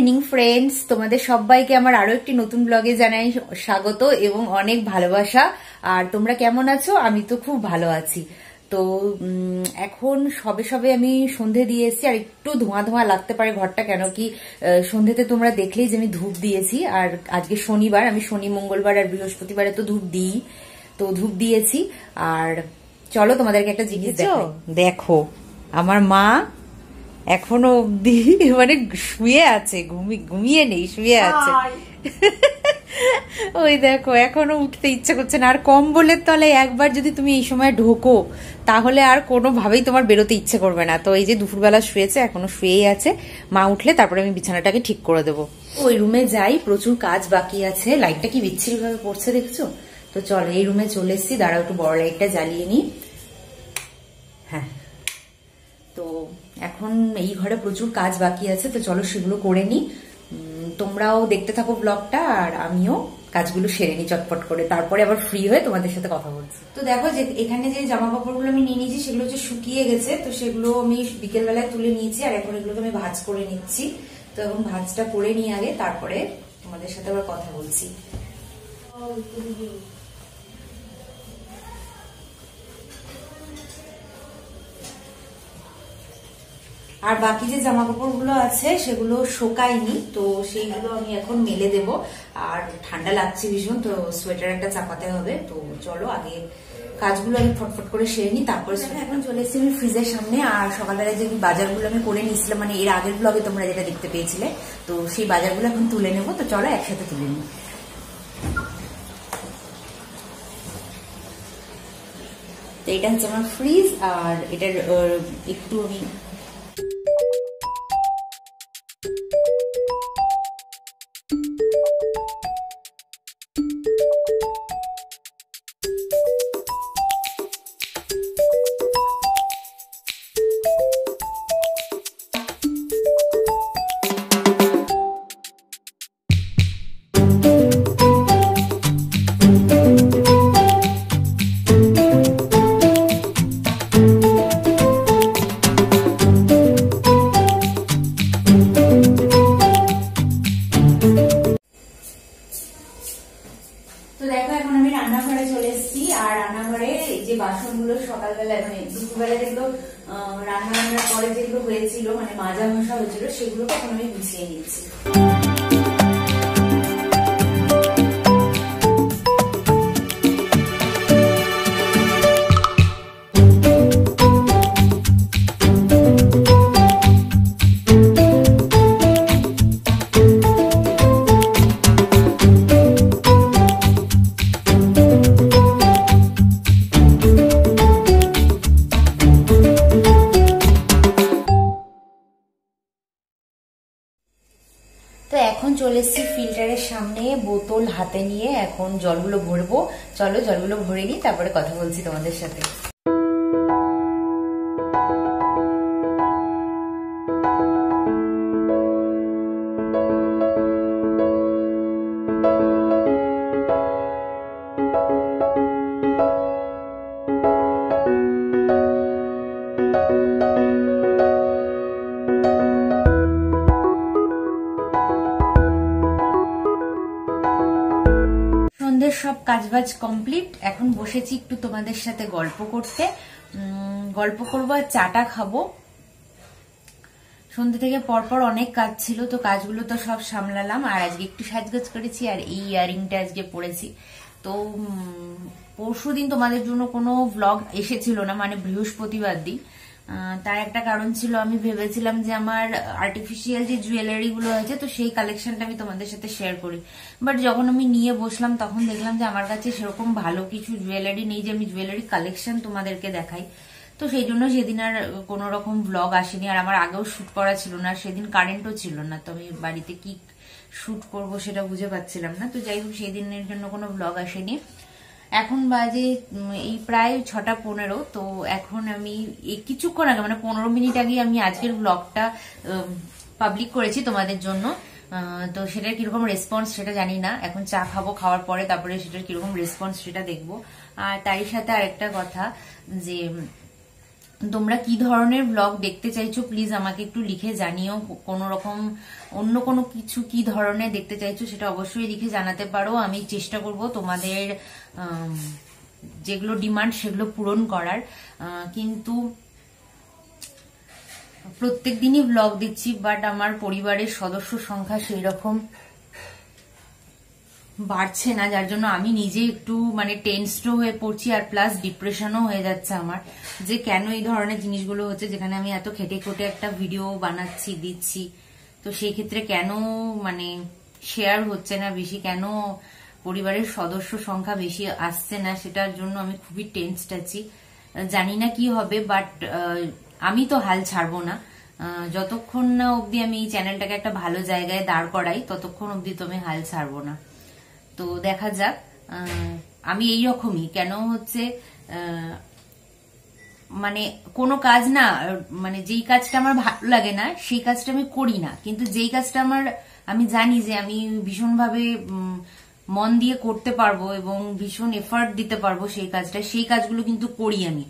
Evening friends, তোমাদের সবাইকে আমার আরো একটি নতুন ব্লগে জানাই স্বাগত এবং অনেক ভালোবাসা। আর তোমরা কেমন আছো? আমি তো খুব ভালো আছি। তো এখন সবে সবে আমি সন্ধে দিয়ে এসেছি, আর একটু ধোঁয়া ধোঁয়া লাগতে পারে ঘরটা, কেন কি সন্ধেতে তোমরা দেখলেই যে আমি ধূপ দিয়েছি। আর আজকে শনিবার, আমি শনি মঙ্গলবার আর বৃহস্পতিবারে তো ধূপ দিই, তো ধূপ দিয়েছি। আর চলো তোমাদেরকে একটা জিনিস দেখো, আমার মা এখনো অব্দি মানে শুয়ে আছে, ঘুমিয়ে নেই, শুয়ে আছে। ওই দেখো, এখনো উঠতে ইচ্ছে করছে না। আর কম্বলের তলায় একবার যদি তুমি এই সময় ঢোকো তাহলে আর কোনোভাবেই তোমার বেরোতে ইচ্ছে করবে না। তো এই যে দুপুরবেলা শুয়েছে, এখনো শুয়েই আছে। মা উঠলে তারপরে আমি বিছানাটাকে ঠিক করে দেবো। ওই রুমে যাই, প্রচুর কাজ বাকি আছে। লাইটটা কি বিচ্ছিরি ভাবে পড়ছে দেখছো? তো চলো এই রুমে চলে এসছি। দাঁড়াও একটু বড় লাইটটা জ্বালিয়ে নি। হ্যাঁ, তো এখন এই ঘরে প্রচুর কাজ বাকি আছে, তো চলো সেগুলো করে নি। তোমরাও দেখতে থাকো ব্লগটা, আর আমিও কাজগুলো সেরে নি চটপট করে, তারপরে আবার ফ্রি হয়ে তোমাদের সাথে কথা বলছি। তো দেখো যে এখানে যে জামা কাপড়গুলো আমি নিয়ে নিয়েছি সেগুলো হচ্ছে শুকিয়ে গেছে, তো সেগুলো আমি বিকেল বেলায় তুলে নিয়েছি। আর এখন এগুলোকে আমি ভাঁজ করে নিচ্ছি। তো এখন ভাঁজটা করে নিয়ে আগে তারপরে তোমাদের সাথে আবার কথা বলছি। আর বাকি যে জামা কাপড় গুলো আছে সেগুলো শোকায়নি, তো সেইগুলো আমি এখন মেলে দেব। আর ঠান্ডা লাগছে ভীষণ, তো সোয়েটার একটা চাপাতে হবে। তো চলো আগে কাজগুলো আমি ফটফট করে সেরে নি, তারপরে এখন চলে এসেছি আমি ফ্রিজের সামনে। আর সকালবেলায় যে বাজারগুলো আমি করে নিয়েছিলাম, মানে এর আগের ব্লগে তোমরা যেটা দেখতে পেয়েছিলে, তো সেই বাজারগুলো এখন তুলে নেবো। তো চলো একসাথে তুলে নিই। তো এটা হচ্ছে আমার ফ্রিজ, আর এটার একটু আমি বাসনগুলো সকালবেলায় মানে দুপুরবেলা যেগুলো রান্নার পরে যেগুলো হয়েছিল, মানে মাজা মশা হয়েছিল, সেগুলোকে এখন আমি গুছিয়ে নিচ্ছি। তো এখন চলে এসেছি ফিল্টারের সামনে, বোতল হাতে নিয়ে এখন জলগুলো ভরবো। চলো জলগুলো ভরে নিই, তারপরে কথা বলছি তোমাদের সাথে। সব কাজবাজ কমপ্লিট, এখন বসেছি একটু তোমাদের সাথে গল্প করতে। গল্প করবো আর চাটা খাবো। সন্ধ্যে থেকে পরপর অনেক কাজ ছিল, তো কাজগুলো তো সব সামলালাম। আর আজকে একটু সাজগোজ করেছি, আর এই ইয়ারিংটা আজকে পরেছি। তো পরশুদিন তোমাদের জন্য কোনো ব্লগ এসেছিল না, মানে বৃহস্পতিবার দিন। তার একটা কারণ ছিল, আমি ভেবেছিলাম যে আমার আর্টিফিশিয়াল যে জুয়েলারি গুলো আছে, তো সেই কালেকশনটা আমি তোমাদের সাথে শেয়ার করি। বাট যখন আমি নিয়ে বসলাম তখন দেখলাম যে আমার কাছে সেরকম ভালো কিছু জুয়েলারি নেই যে আমি জুয়েলারি কালেকশন তোমাদেরকে দেখাই। তো সেই জন্য সেদিন আর কোনো রকম ব্লগ আসেনি। আর আমার আগেও শুট করা ছিল না, সেদিন কারেন্টও ছিল না, তো আমি বাড়িতে কি শুট করব সেটা বুঝে পাচ্ছিলাম না। তো যাই হোক, সেই দিনের জন্য কোনো ব্লগ আসেনি। এখন বাজে এই প্রায় 6:15। তো এখন আমি কিছুক্ষণ আগে, মানে 15 মিনিট আগে আমি আজকের ব্লগটা পাবলিক করেছি তোমাদের জন্য। তো সেটার কিরকম রেসপন্স সেটা জানি না, এখন চা খাবো, খাওয়ার পরে তারপরে সেটার কিরকম রেসপন্স সেটা দেখবো। আর তারই সাথে আরেকটা কথা, যে তোমরা কি ধরনের ব্লগ দেখতে চাইছো প্লিজ আমাকে একটু লিখে জানিও। কোনো রকম অন্য কোনো কিছু কি ধরনের দেখতে চাইছো সেটা অবশ্যই লিখে জানাতে পারো। আমি চেষ্টা করব তোমাদের যেগুলো ডিমান্ড সেগুলো পূরণ করার। কিন্তু প্রত্যেক দিনই ব্লগ দিচ্ছি, বাট আমার পরিবারের সদস্য সংখ্যা সেই রকম বাড়ছে না, যার জন্য আমি নিজে একটু মানে টেনসডও হয়ে পড়ছি, আর প্লাস ডিপ্রেশনও হয়ে যাচ্ছে আমার, যে কেন এই ধরনের জিনিসগুলো হচ্ছে, যেখানে আমি এত খেটে খুঁটে একটা ভিডিও বানাচ্ছি দিচ্ছি, তো সেই ক্ষেত্রে কেন মানে শেয়ার হচ্ছে না বেশি, কেন পরিবারের সদস্য সংখ্যা বেশি আসছে না, সেটার জন্য আমি খুবই টেনসড আছি। জানি না কি হবে, বাট আমি তো হাল ছাড়বো না। যতক্ষণ না অবধি আমি এই চ্যানেলটাকে একটা ভালো জায়গায় দাঁড় করাই, ততক্ষণ অবধি তো আমি হাল ছাড়বো না। তো দেখা যাক। আমি এইরকমই, কেন হচ্ছে মানে কোনো কাজ না, মানে যেই কাজটা আমার ভালো লাগে না সেই কাজটা আমি করি না, কিন্তু যেই কাজটা আমি জানি যে আমি ভীষণভাবে মন দিয়ে করতে পারবো এবং ভীষণ এফার্ট দিতে পারবো সেই কাজগুলো কিন্তু করি আমি।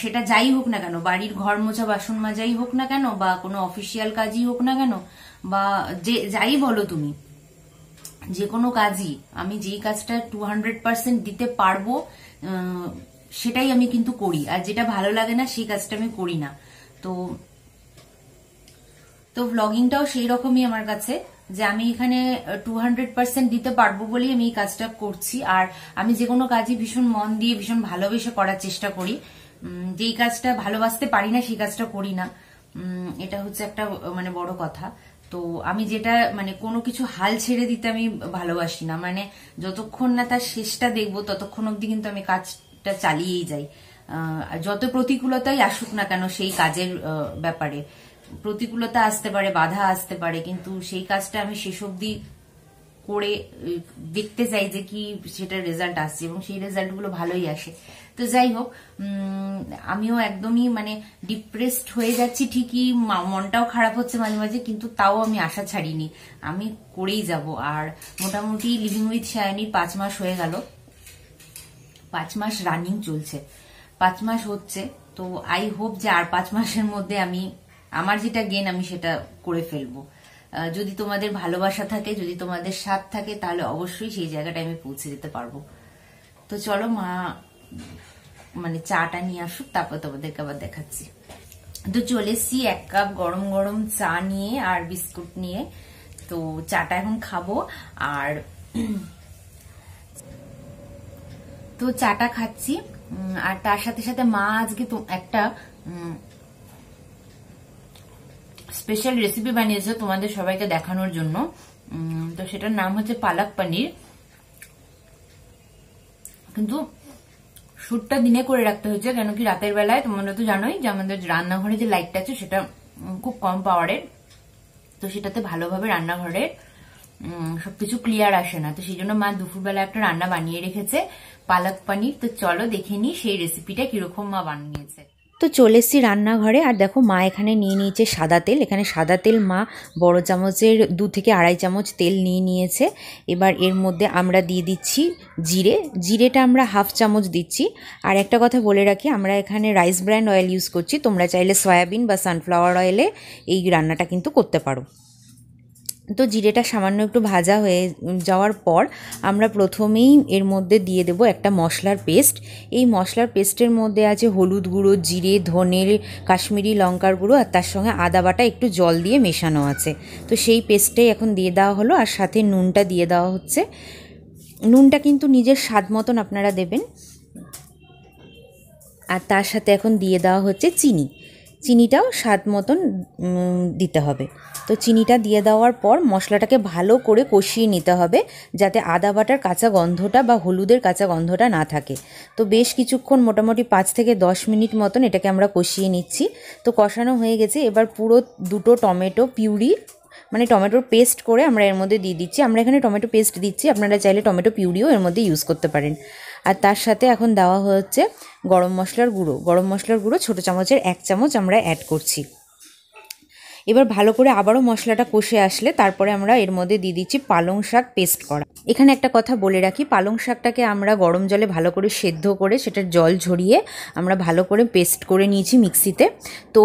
সেটা যাই হোক না কেন, বাড়ির ঘর মোছা বাসন মাজাই হোক না কেন, বা কোনো অফিসিয়াল কাজই হোক না কেন, বা যে যাই বলো তুমি, যে কোনো কাজই আমি যেই কাজটা 200% দিতে পারবো সেটাই আমি কিন্তু করি, আর যেটা ভালো লাগে না সেই কাজটা আমি করি না। তো তো ব্লগিংটাও সেই রকমই আমার কাছে, যে আমি এখানে 200% দিতে পারবো বলেই আমি এই কাজটা করছি, আর আমি যে কোনো কাজই ভীষণ মন দিয়ে ভীষণ ভালোবেসে করার চেষ্টা করি। যেই কাজটা ভালোবাসতে পারি না সেই কাজটা করি না, এটা হচ্ছে একটা মানে বড় কথা। তো আমি যেটা মানে কোনো কিছু হাল ছেড়ে দিতে আমি ভালোবাসি না, মানে যতক্ষণ না তার শেষটা দেখবো ততক্ষণ অব্দি কিন্তু আমি কাজটা চালিয়েই যাই। যত প্রতিকূলতাই আসুক না কেন সেই কাজের ব্যাপারে, প্রতিকূলতা আসতে পারে, বাধা আসতে পারে, কিন্তু সেই কাজটা আমি শেষ অব্দি করে দেখতে চাই যে কি সেটার রেজাল্ট আসছে, এবং সেই রেজাল্টগুলো ভালোই আসে। তো যাই হোক, আমিও একদমই মানে ডিপ্রেসড হয়ে যাচ্ছি ঠিকই, মনটাও খারাপ হচ্ছে মাঝে মাঝে, কিন্তু তাও আমি আশা ছাড়িনি, আমি করেই যাব। আর মোটামুটি লিভিং উইথ সায়নীর 5 মাস হয়ে গেল, 5 মাস রানিং চলছে, 5 মাস হচ্ছে। তো আই হোপ যে আর 5 মাসের মধ্যে আমি আমার যেটা গেন আমি সেটা করে ফেলবো। যদি তোমাদের ভালোবাসা থাকে, যদি তোমাদের সাথ থাকে, তাহলে অবশ্যই সেই জায়গাটা আমি পৌঁছে যেতে পারবো। তো চলো মা মানে চাটা নিয়ে আসুক, তারপর তোমাদেরকে আবার দেখাচ্ছি। তো চলে এসছি 1 কাপ গরম গরম চা নিয়ে আর বিস্কুট নিয়ে। তো চাটা এখন খাবো, আর তো চাটা খাচ্ছি, আর তার সাথে সাথে মা আজকে তো একটা স্পেশাল রেসিপি বানিয়েছে তোমাদের সবাইকে দেখানোর জন্য। তো সেটার নাম হচ্ছে পালক পনির। কিন্তু শুটটা দিনে করে রাখতে হয়েছে, কেন কি রাতের বেলায় তোমরা তো জানোই যে আমাদের রান্নাঘরে যে লাইটটা আছে সেটা খুব কম পাওয়ারের, তো সেটাতে ভালোভাবে রান্নাঘরে সবকিছু ক্লিয়ার আসে না। তো সেই জন্য মা দুপুরবেলা একটা রান্না বানিয়ে রেখেছে পালক পনির। তো চলো দেখে নিই সেই রেসিপিটা কিরকম মা বানিয়েছে। তো চলে এসছি রান্নাঘরে, আর দেখো মা এখানে নিয়ে নিয়েছে সাদা তেল। এখানে সাদা তেল মা বড় চামচের 2 থেকে আড়াই চামচ তেল নিয়ে নিয়েছে। এবার এর মধ্যে আমরা দিয়ে দিচ্ছি জিরেটা আমরা 1/2 চামচ দিচ্ছি। আর একটা কথা বলে রাখি, আমরা এখানে রাইস ব্র্যান্ড অয়েল ইউজ করছি, তোমরা চাইলে সয়াবিন বা সানফ্লাওয়ার অয়েলে এই রান্নাটা কিন্তু করতে পারো। তো জিরেটা সামান্য একটু ভাজা হয়ে যাওয়ার পর আমরা প্রথমেই এর মধ্যে দিয়ে দেব একটা মশলার পেস্ট। এই মশলার পেস্টের মধ্যে আছে হলুদ গুঁড়ো, জিরে, ধনে, কাশ্মীরি লঙ্কার গুঁড়ো, আর তার সঙ্গে আদা বাটা একটু জল দিয়ে মেশানো আছে। তো সেই পেস্টটাই এখন দিয়ে দেওয়া হলো, আর সাথে নুনটা দিয়ে দেওয়া হচ্ছে। নুনটা কিন্তু নিজের স্বাদ মতন আপনারা দেবেন। আর তার সাথে এখন দিয়ে দেওয়া হচ্ছে চিনিটাও স্বাদ মতন দিতে হবে। তো চিনিটা দিয়ে দেওয়ার পর মশলাটাকে ভালো করে কষিয়ে নিতে হবে, যাতে আদা বাটার কাঁচা গন্ধটা বা হলুদের কাঁচা গন্ধটা না থাকে। তো বেশ কিছুক্ষণ মোটামুটি 5 থেকে 10 মিনিট মতন এটাকে আমরা কষিয়ে নিচ্ছি। তো কষানো হয়ে গেছে, এবার পুরো 2টো টমেটো পিউরি মানে টমেটোর পেস্ট করে আমরা এর মধ্যে দিয়ে দিচ্ছি। আমরা এখানে টমেটো পেস্ট দিচ্ছি, আপনারা চাইলে টমেটো পিউরিও এর মধ্যে ইউজ করতে পারেন। আর তার সাথে এখন দেওয়া হচ্ছে গরম মশলার গুঁড়ো ছোটো চামচের 1 চামচ আমরা অ্যাড করছি। এবার ভালো করে আবারও মশলাটা কষে আসলে তারপরে আমরা এর মধ্যে দিয়ে দিচ্ছি পালং শাক পেস্ট করা। এখানে একটা কথা বলে রাখি, পালং শাকটাকে আমরা গরম জলে ভালো করে সেদ্ধ করে সেটার জল ঝরিয়ে আমরা ভালো করে পেস্ট করে নিয়েছি মিক্সিতে। তো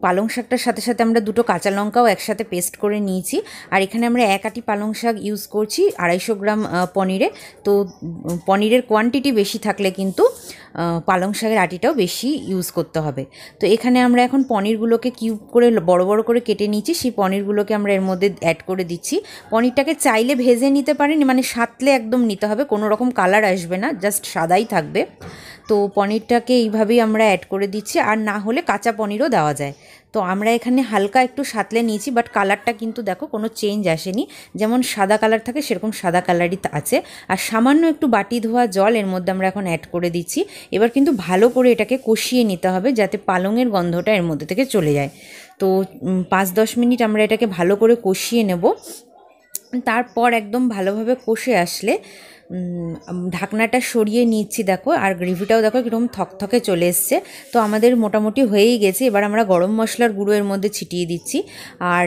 পালং শাকটার সাথে সাথে আমরা দুটো কাঁচা লঙ্কাও একসাথে পেস্ট করে নিয়েছি। আর এখানে আমরা 1 আঁটি পালং শাক ইউজ করছি 250 গ্রাম পনিরে। তো পনিরের কোয়ান্টিটি বেশি থাকলে কিন্তু পালং শাকের আটিটাও বেশি ইউজ করতে হবে। তো এখানে আমরা এখন পনিরগুলোকে কিউব করে বড় বড় করে কেটে নিচ্ছি, সেই পনিরগুলোকে আমরা এর মধ্যে অ্যাড করে দিচ্ছি। পনিরটাকে চাইলে ভেজে নিতে পারেন, মানে সাতলে একদম নিতে হবে, কোনো রকম কালার আসবে না, জাস্ট সাদাই থাকবে। তো পনিরটাকে এইভাবেই আমরা অ্যাড করে দিচ্ছি, আর না হলে কাঁচা পনিরও দেওয়া যায়। তো আমরা এখানে হালকা একটু সাতলে নিয়েছি, বাট কালারটা কিন্তু দেখো কোনো চেঞ্জ আসেনি, যেমন সাদা কালার থাকে সেরকম সাদা কালারই আছে। আর সামান্য একটু বাটি ধোয়া জল এর মধ্যে আমরা এখন অ্যাড করে দিচ্ছি। এবার কিন্তু ভালো করে এটাকে কষিয়ে নিতে হবে যাতে পালংয়ের গন্ধটা এর মধ্যে থেকে চলে যায়। তো 5-10 মিনিট আমরা এটাকে ভালো করে কষিয়ে নেব। তারপর একদম ভালোভাবে কষে আসলে ঢাকনাটা সরিয়ে নিচ্ছি দেখো, আর গ্রেভিটাও দেখো কীরকম থকথকে চলে এসছে। তো আমাদের মোটামুটি হয়েই গেছে। এবার আমরা গরম মশলার গুঁড়ো এর মধ্যে ছিটিয়ে দিচ্ছি, আর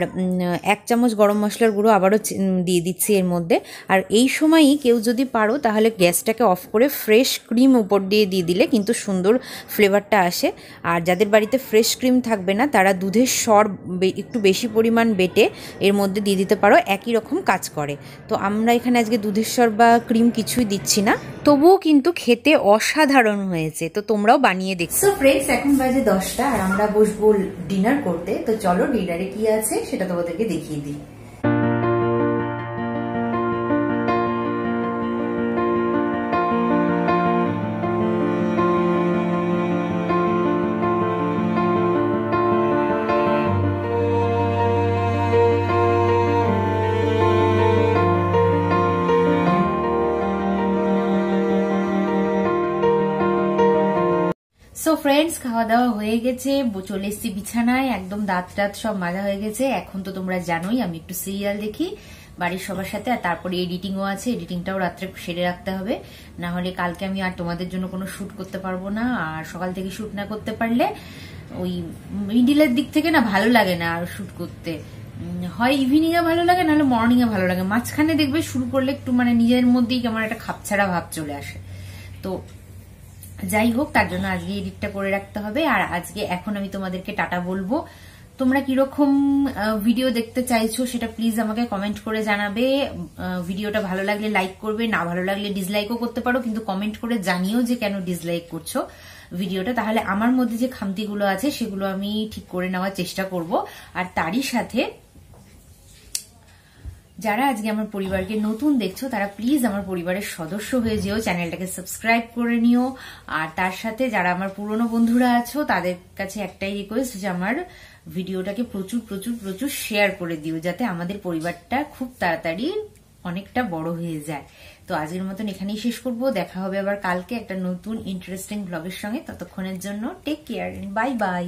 1 চামচ গরম মশলার গুঁড়ো আবারও দিয়ে দিচ্ছি এর মধ্যে। আর এই সময়ই কেউ যদি পারো তাহলে গ্যাসটাকে অফ করে ফ্রেশ ক্রিম উপর দিয়ে দিলে কিন্তু সুন্দর ফ্লেভারটা আসে। আর যাদের বাড়িতে ফ্রেশ ক্রিম থাকবে না তারা দুধের সর একটু বেশি পরিমাণ বেটে এর মধ্যে দিয়ে দিতে পারো, একই রকম কাজ করে। তো আমরা এখানে আজকে দুধের সর বা ক্রিম কিছুই দিচ্ছি না, তবুও কিন্তু খেতে অসাধারণ হয়েছে। তো তোমরাও বানিয়ে দেখো। ফ্রেন্ডস, এখন বাজে 10টা আর আমরা বসবো ডিনার করতে। তো চলো ডিনারে কি আছে সেটা তোমাদেরকে দেখিয়ে দিই। সো ফ্রেন্ডস, খাওয়া দাওয়া হয়ে গেছে, চলে এসেছি বিছানায়, একদম দাঁত সব মাজা হয়ে গেছে। এখন তো তোমরা জানোই আমি একটু সিরিয়াল দেখি বাড়ির সবার সাথে, আর তারপরে এডিটিংও আছে, এডিটিংটাও রাত্রে সেরে রাখতে হবে, না হলে কালকে আমি আর তোমাদের জন্য কোনো শ্যুট করতে পারবো না। আর সকাল থেকে শ্যুট না করতে পারলে ওই মিডিলের দিক থেকে না ভালো লাগে না আর শ্যুট করতে, হয় ইভিনিং এ ভালো লাগে নাহলে মর্নিং এ ভালো লাগে, মাঝখানে দেখবে শুরু করলে একটু মানে নিজের মধ্যেই কেমন একটা খাপছাড়া ভাব চলে আসে। তো যাই হোক, তার জন্য আজকে এডিটটা করে রাখতে হবে। আর আজকে এখন আমি তোমাদেরকে টাটা বলবো। তোমরা কিরকম ভিডিও দেখতে চাইছো সেটা প্লিজ আমাকে কমেন্ট করে জানাবে। ভিডিওটা ভালো লাগলে লাইক করবে, না ভালো লাগলে ডিসলাইকও করতে পারো, কিন্তু কমেন্ট করে জানিও যে কেন ডিসলাইক করছো ভিডিওটা, তাহলে আমার মধ্যে যে খামতিগুলো আছে সেগুলো আমি ঠিক করে নেওয়ার চেষ্টা করব। আর তারই সাথে যারা আজকে আমার পরিবারকে নতুন দেখছো তারা প্লিজ আমার পরিবারের সদস্য হয়ে যেও, চ্যানেলটাকে সাবস্ক্রাইব করে নিও। আর তার সাথে যারা আমার পুরনো বন্ধুরা আছো তাদের কাছে একটাই রিকোয়েস্ট যে আমার ভিডিওটাকে প্রচুর প্রচুর প্রচুর শেয়ার করে দিও, যাতে আমাদের পরিবারটা খুব তাড়াতাড়ি অনেকটা বড় হয়ে যায়। তো আজকের মতন এখানেই শেষ করব। দেখা হবে আবার কালকে একটা নতুন ইন্টারেস্টিং ব্লগের সঙ্গে। ততক্ষণের জন্য টেক কেয়ার, বাই বাই।